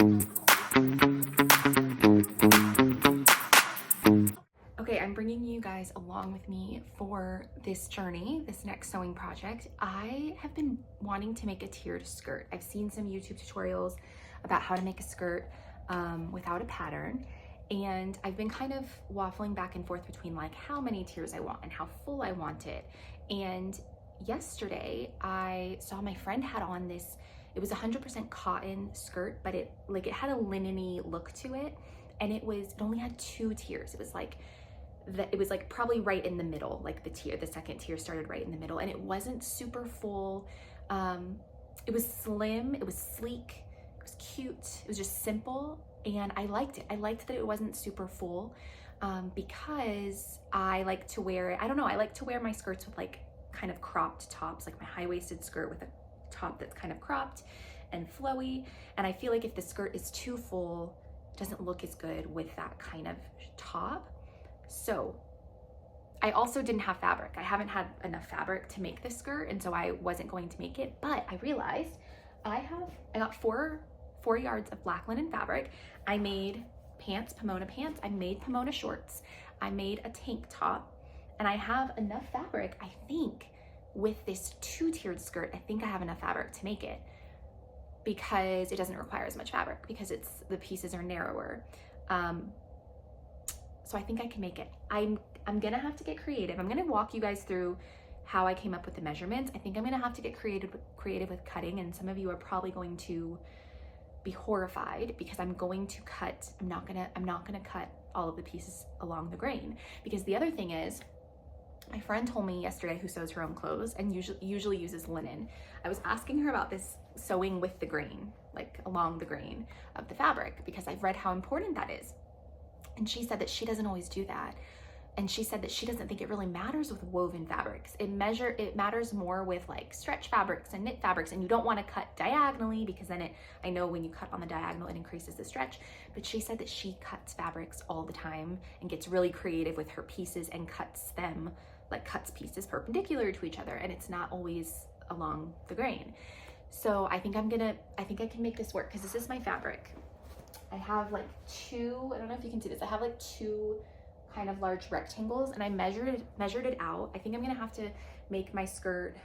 Okay, I'm bringing you guys along with me for this journey, this next sewing project. I have been wanting to make a tiered skirt. I've seen some YouTube tutorials about how to make a skirt without a pattern. And I've been kind of waffling back and forth between like how many tiers I want and how full I want it. And yesterday I saw my friend had on this, it was 100% cotton skirt, but it had a linen-y look to it. And it only had 2 tiers. It was like probably right in the middle, like the second tier started right in the middle, and it wasn't super full. It was slim, it was sleek, it was cute, it was just simple, and I liked it. I liked that it wasn't super full because I like to wear it. I don't know, I like to wear my skirts with like kind of cropped tops, like my high-waisted skirt with a top that's kind of cropped and flowy. And I feel like if the skirt is too full, it doesn't look as good with that kind of top. So I also didn't have fabric. I haven't had enough fabric to make this skirt, and so I wasn't going to make it, but I realized I got 4 yards of black linen fabric. I made pants, Pomona pants. I made Pomona shorts. I made a tank top, and I have enough fabric, I think, with this 2-tiered skirt. I think I have enough fabric to make it because it doesn't require as much fabric because the pieces are narrower. So I think I can make it. I'm gonna have to get creative. I'm gonna walk you guys through how I came up with the measurements. I think I'm gonna have to get creative with cutting, and some of you are probably going to be horrified because I'm going to cut. I'm not gonna cut all of the pieces along the grain, because the other thing is, my friend told me yesterday, who sews her own clothes and usually uses linen. I was asking her about this sewing with the grain, like along the grain of the fabric, because I've read how important that is. And she said that she doesn't always do that. And she said that she doesn't think it really matters with woven fabrics. It matters more with like stretch fabrics and knit fabrics, and you don't want to cut diagonally because then I know when you cut on the diagonal, it increases the stretch. But she said that she cuts fabrics all the time and gets really creative with her pieces and cuts them, like cuts pieces perpendicular to each other, and it's not always along the grain. So I think I can make this work, because this is my fabric. I have like 2, I don't know if you can see this, I have like 2 kind of large rectangles, and I measured it out. I think I'm gonna have to make my skirt.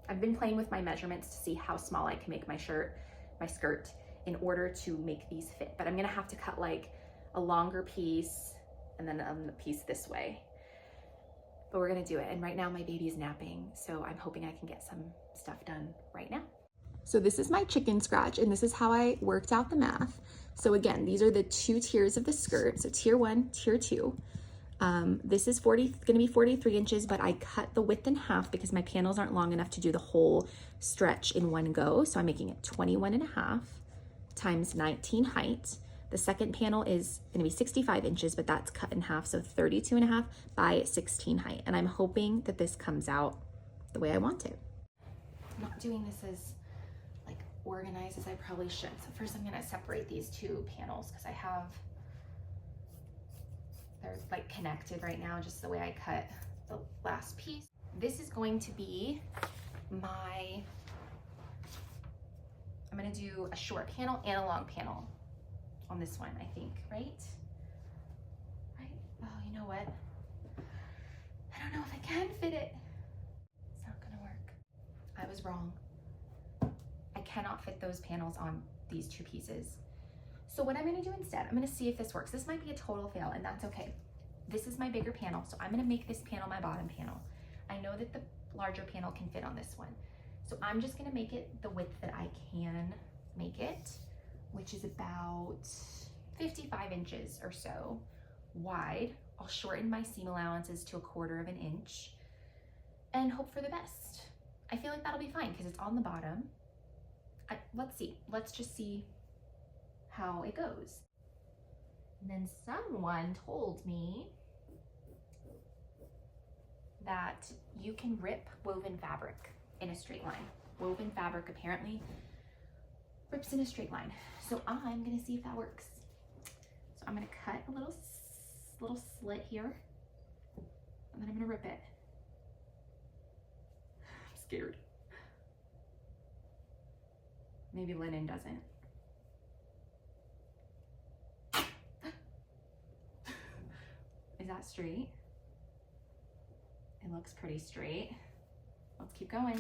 I've been playing with my measurements to see how small I can make my skirt in order to make these fit. But I'm gonna have to cut like a longer piece and then the piece this way. But we're gonna do it. And right now my baby is napping, so I'm hoping I can get some stuff done right now. So this is my chicken scratch, and this is how I worked out the math. So again, these are the 2 tiers of the skirt. So tier 1, tier 2. This is gonna be 43 inches, but I cut the width in half because my panels aren't long enough to do the whole stretch in one go. So I'm making it 21.5 times 19 height. The second panel is gonna be 65 inches, but that's cut in half. So 32.5 by 16 height. And I'm hoping that this comes out the way I want it. I'm not doing this as like organized as I probably should. So first I'm gonna separate these 2 panels because they're like connected right now, just the way I cut the last piece. This is going to be I'm gonna do a short panel and a long panel on this one, I think, right? Oh, you know what? I don't know if I can fit it. It's not gonna work. I was wrong. I cannot fit those panels on these 2 pieces. So what I'm gonna do instead, I'm gonna see if this works. This might be a total fail, and that's okay. This is my bigger panel, so I'm gonna make this panel my bottom panel. I know that the larger panel can fit on this one. So I'm just gonna make it the width that I can make it, which is about 55 inches or so wide. I'll shorten my seam allowances to 1/4 inch and hope for the best. I feel like that'll be fine because it's on the bottom. Let's see, let's just see how it goes. And then someone told me that you can rip woven fabric in a straight line. Woven fabric apparently rips in a straight line. So I'm gonna see if that works. So I'm gonna cut a little slit here, and then I'm gonna rip it. I'm scared. Maybe linen doesn't. that straight? It looks pretty straight. Let's keep going.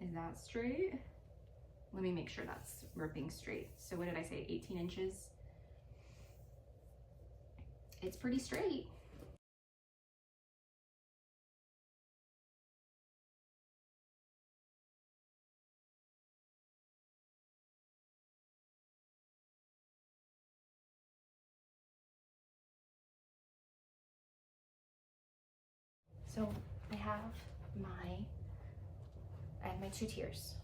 Is that straight? Let me make sure that's ripping straight. So what did I say, 18 inches? It's pretty straight. So I have my 2 tiers.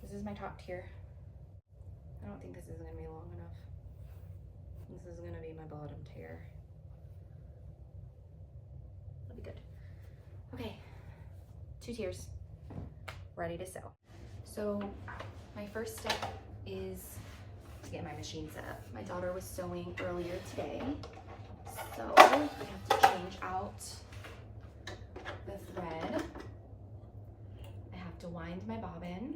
This is my top tier. I don't think this is gonna be long enough. This is gonna be my bottom tier. That'll be good. Okay, 2 tiers, ready to sew. So my first step is to get my machine set up. My daughter was sewing earlier today, so I have to change out the thread. I have to wind my bobbin.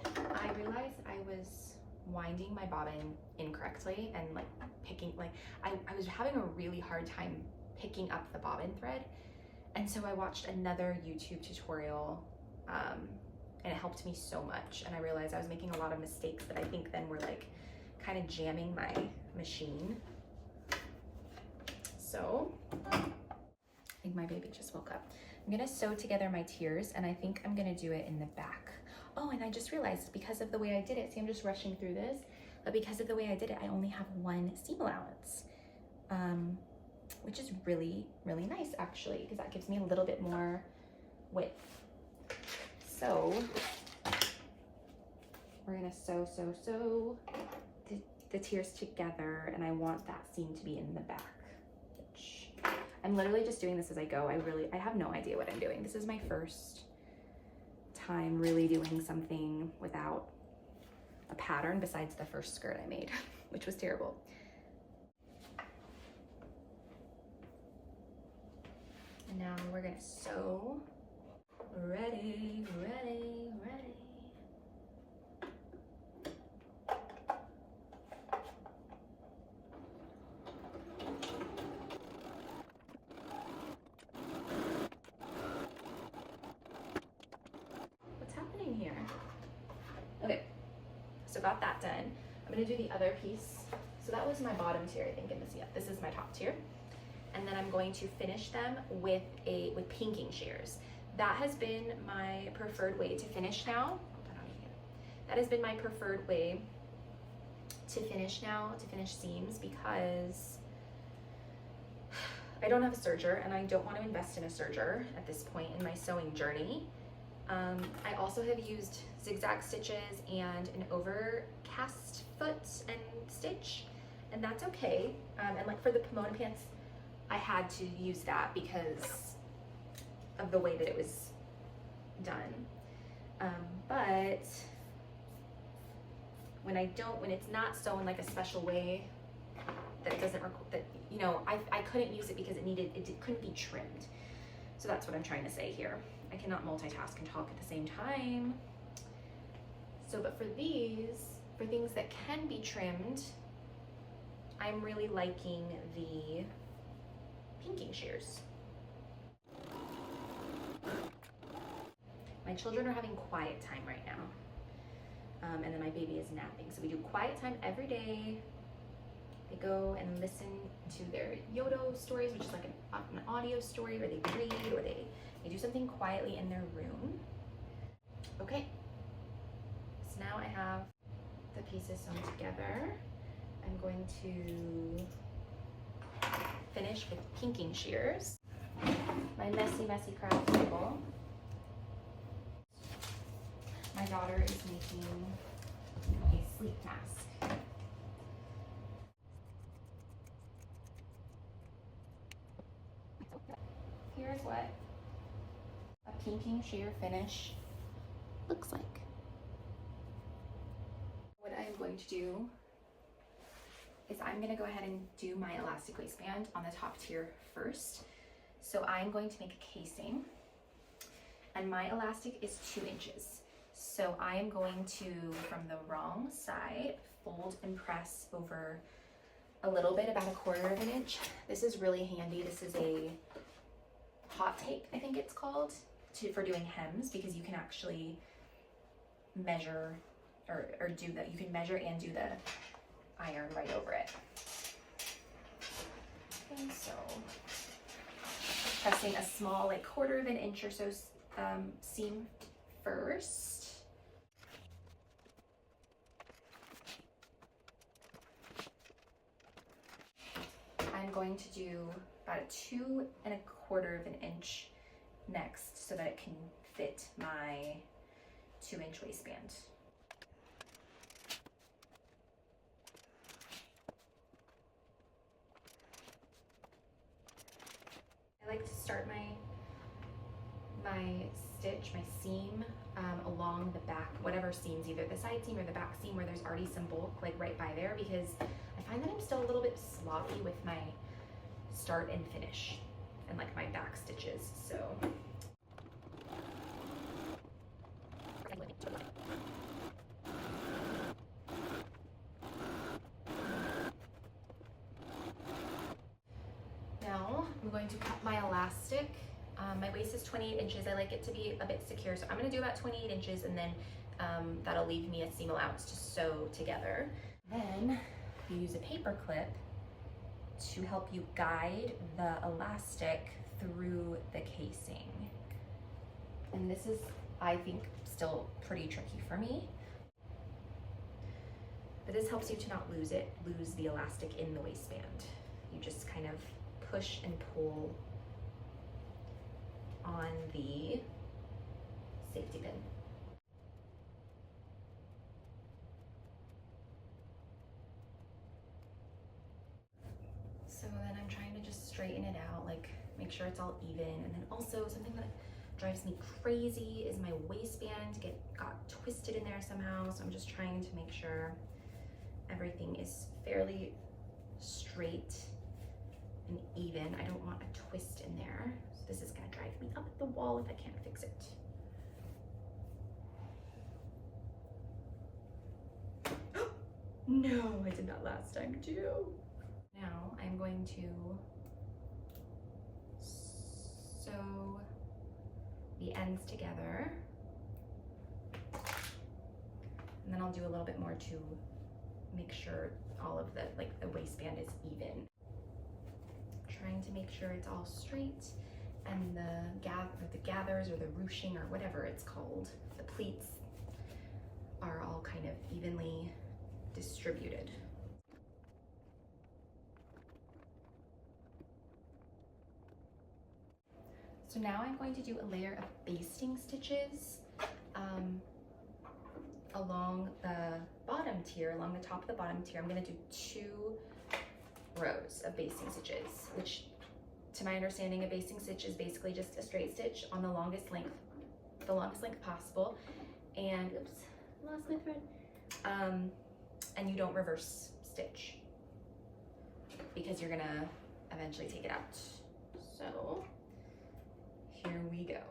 I realized I was winding my bobbin incorrectly and like picking, like I was having a really hard time picking up the bobbin thread. And so I watched another YouTube tutorial and it helped me so much. And I realized I was making a lot of mistakes that I think then were like kind of jamming my machine. So I think my baby just woke up. I'm gonna sew together my tiers and I think I'm gonna do it in the back. Oh, and I just realized because of the way I did it, see I'm just rushing through this, but because of the way I did it, I only have 1 seam allowance, which is really, really nice actually, because that gives me a little bit more width. So we're gonna sew the tiers together, and I want that seam to be in the back. I'm literally just doing this as I go. I have no idea what I'm doing. This is my first time really doing something without a pattern besides the first skirt I made, which was terrible. And now we're gonna sew. Ready, ready, ready. Here. Okay, so got that done. I'm gonna do the other piece. So that was my bottom tier, I think, in this. Yeah, this is my top tier. And then I'm going to finish them with pinking shears. That has been my preferred way to finish now. That has been my preferred way to finish seams, because I don't have a serger and I don't want to invest in a serger at this point in my sewing journey. I also have used zigzag stitches and an overcast foot and stitch, and that's okay. And like for the Pomona pants, I had to use that because of the way that it was done. But when it's not sewn like a special way that doesn't that, you know, I couldn't use it because it couldn't be trimmed. So that's what I'm trying to say here. I cannot multitask and talk at the same time. So, but for things that can be trimmed, I'm really liking the pinking shears. My children are having quiet time right now. And then my baby is napping. So we do quiet time every day. They go and listen to their Yodo stories, which is like an audio story, or they read, or they do something quietly in their room. Okay, so now I have the pieces sewn together. I'm going to finish with pinking shears. My messy craft table. My daughter is making a sleep mask. Here's what a pinking shear finish looks like. What I'm going to do is I'm going to go ahead and do my elastic waistband on the top tier first. So I'm going to make a casing, and my elastic is 2 inches. So I am going to, from the wrong side, fold and press over a little bit, about 1/4 of an inch. This is really handy. This is a hot tape, I think it's called, for doing hems, because you can actually measure or do that. You can measure and do the iron right over it. And so pressing a small, like 1/4 of an inch or so seam first. I'm going to do about a 2 1/4 of an inch next, so that it can fit my 2-inch waistband. I like to start my stitch, my seam, along the back, whatever seams, either the side seam or the back seam where there's already some bulk, like right by there, because I find that I'm still a little bit sloppy with my start and finish and like my back stitches, so. Now I'm going to cut my elastic. My waist is 28 inches. I like it to be a bit secure, so I'm gonna do about 28 inches, and then that'll leave me a seam allowance to sew together. Then you use a paper clip to help you guide the elastic through the casing. And this is, I think, still pretty tricky for me. But this helps you to not lose the elastic in the waistband. You just kind of push and pull on the safety pin. So then I'm trying to just straighten it out, like make sure it's all even. And then also something that drives me crazy is my waistband got twisted in there somehow. So I'm just trying to make sure everything is fairly straight and even. I don't want a twist in there. So this is gonna drive me up the wall if I can't fix it. No, I did that last time too. Now I'm going to sew the ends together. And then I'll do a little bit more to make sure all of the waistband is even. Trying to make sure it's all straight and the gathers or the ruching or whatever it's called, the pleats, are all kind of evenly distributed. So now I'm going to do a layer of basting stitches along the bottom tier, along the top of the bottom tier. I'm going to do 2 rows of basting stitches, which to my understanding, a basting stitch is basically just a straight stitch on the longest length possible. And oops, lost my thread. And you don't reverse stitch because you're gonna eventually take it out. So here we go.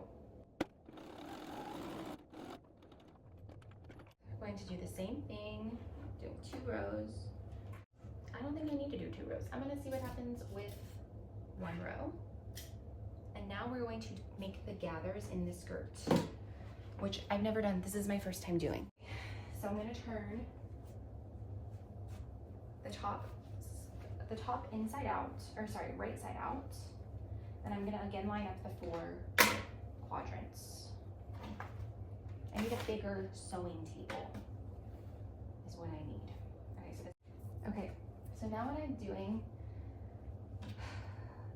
I'm going to do the same thing, doing 2 rows. I don't think I need to do 2 rows. I'm gonna see what happens with 1 row. And now we're going to make the gathers in the skirt, which I've never done. This is my first time doing. So I'm gonna turn the top inside out, or sorry, right side out. And I'm gonna again line up the 4 quadrants. I need a bigger sewing table is what I need. Okay, so now what I'm doing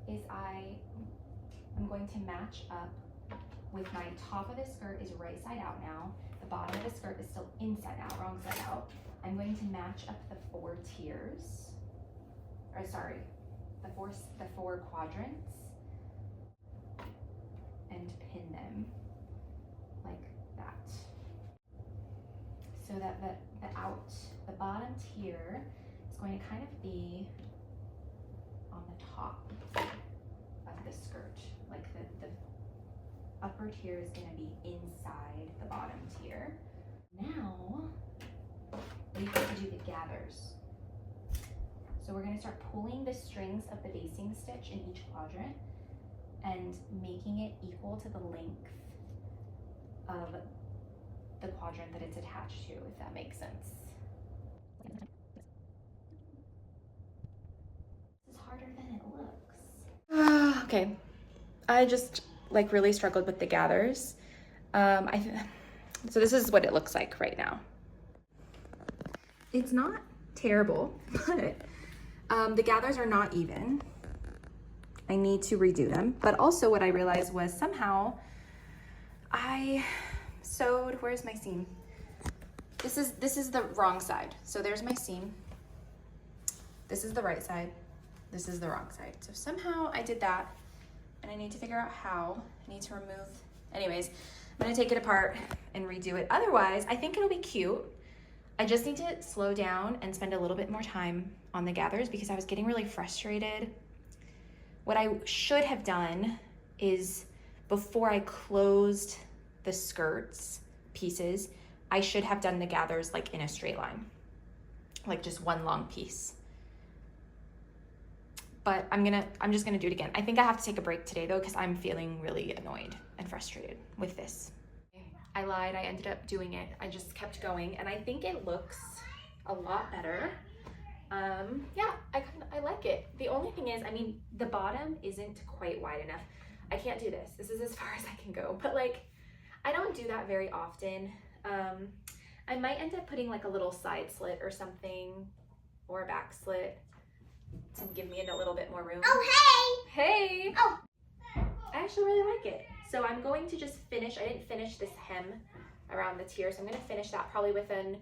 is I'm going to match up with my top of the skirt is right side out now. The bottom of the skirt is still inside out, wrong side out. I'm going to match up the 4 tiers, or sorry, the four quadrants, and pin them like that. So that the bottom tier is going to kind of be on the top of the skirt. Like the upper tier is going to be inside the bottom tier. Now we have to do the gathers. So we're gonna start pulling the strings of the basting stitch in each quadrant and making it equal to the length of the quadrant that it's attached to, if that makes sense. This is harder than it looks. Okay, I just like really struggled with the gathers. So this is what it looks like right now. It's not terrible, but the gathers are not even. I need to redo them. But also what I realized was somehow I sewed, where's my seam? This is the wrong side. So there's my seam. This is the right side. This is the wrong side. So somehow I did that and I need to figure out how. I need to remove, anyways, I'm gonna take it apart and redo it. Otherwise, I think it'll be cute. I just need to slow down and spend a little bit more time on the gathers because I was getting really frustrated. What I should have done is before I closed the skirts pieces, I should have done the gathers like in a straight line, like just one long piece. But I'm just gonna do it again. I think I have to take a break today though, because I'm feeling really annoyed and frustrated with this. I lied, I ended up doing it. I just kept going and I think it looks a lot better. Yeah, I like it. The only thing is, I mean, the bottom isn't quite wide enough. I can't do this. This is as far as I can go, but like, I don't do that very often. I might end up putting like a little side slit or something, or a back slit to give me a little bit more room. Oh, hey! Hey! Oh! I actually really like it. So I'm going to just finish, I didn't finish this hem around the tier, so I'm gonna finish that probably with a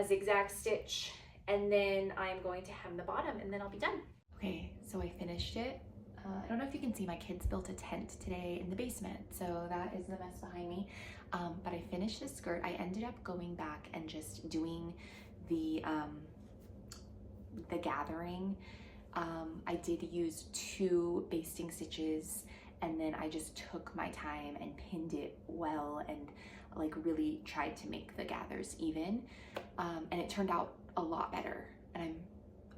zigzag stitch, and then I'm going to hem the bottom and then I'll be done. Okay, so I finished it. I don't know if you can see, my kids built a tent today in the basement, so that is the mess behind me. But I finished the skirt. I ended up going back and just doing the gathering. I did use 2 basting stitches, and then I just took my time and pinned it well and like really tried to make the gathers even. And it turned out a lot better, and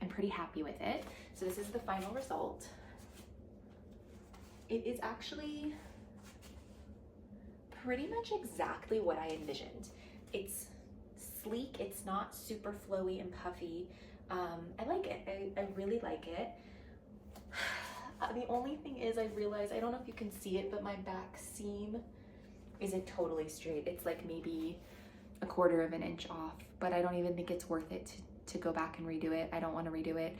I'm pretty happy with it. So this is the final result. It is actually pretty much exactly what I envisioned. It's sleek, it's not super flowy and puffy. I like it, I really like it. The only thing is I realized, I don't know if you can see it, but my back seam isn't totally straight. It's like maybe 1/4 of an inch off, but I don't even think it's worth it to go back and redo it. I don't want to redo it.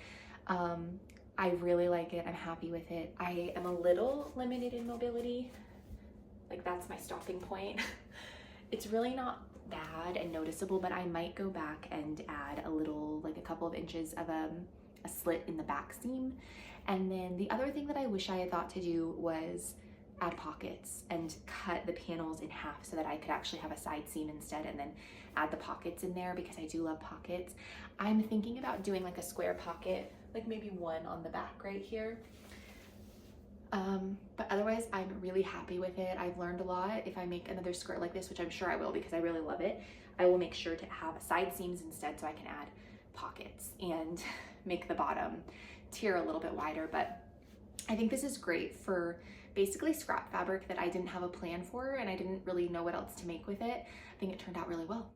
I really like it. I'm happy with it. I am a little limited in mobility. Like that's my stopping point. It's really not bad and noticeable, but I might go back and add a little, like a couple of inches of a slit in the back seam. And then the other thing that I wish I had thought to do was add pockets and cut the panels in half so that I could actually have a side seam instead, and then add the pockets in there because I do love pockets. I'm thinking about doing like a square pocket, like maybe one on the back right here. But otherwise I'm really happy with it. I've learned a lot. If I make another skirt like this, which I'm sure I will because I really love it, I will make sure to have side seams instead so I can add pockets and make the bottom tier a little bit wider. But I think this is great for basically scrap fabric that I didn't have a plan for and I didn't really know what else to make with it. I think it turned out really well.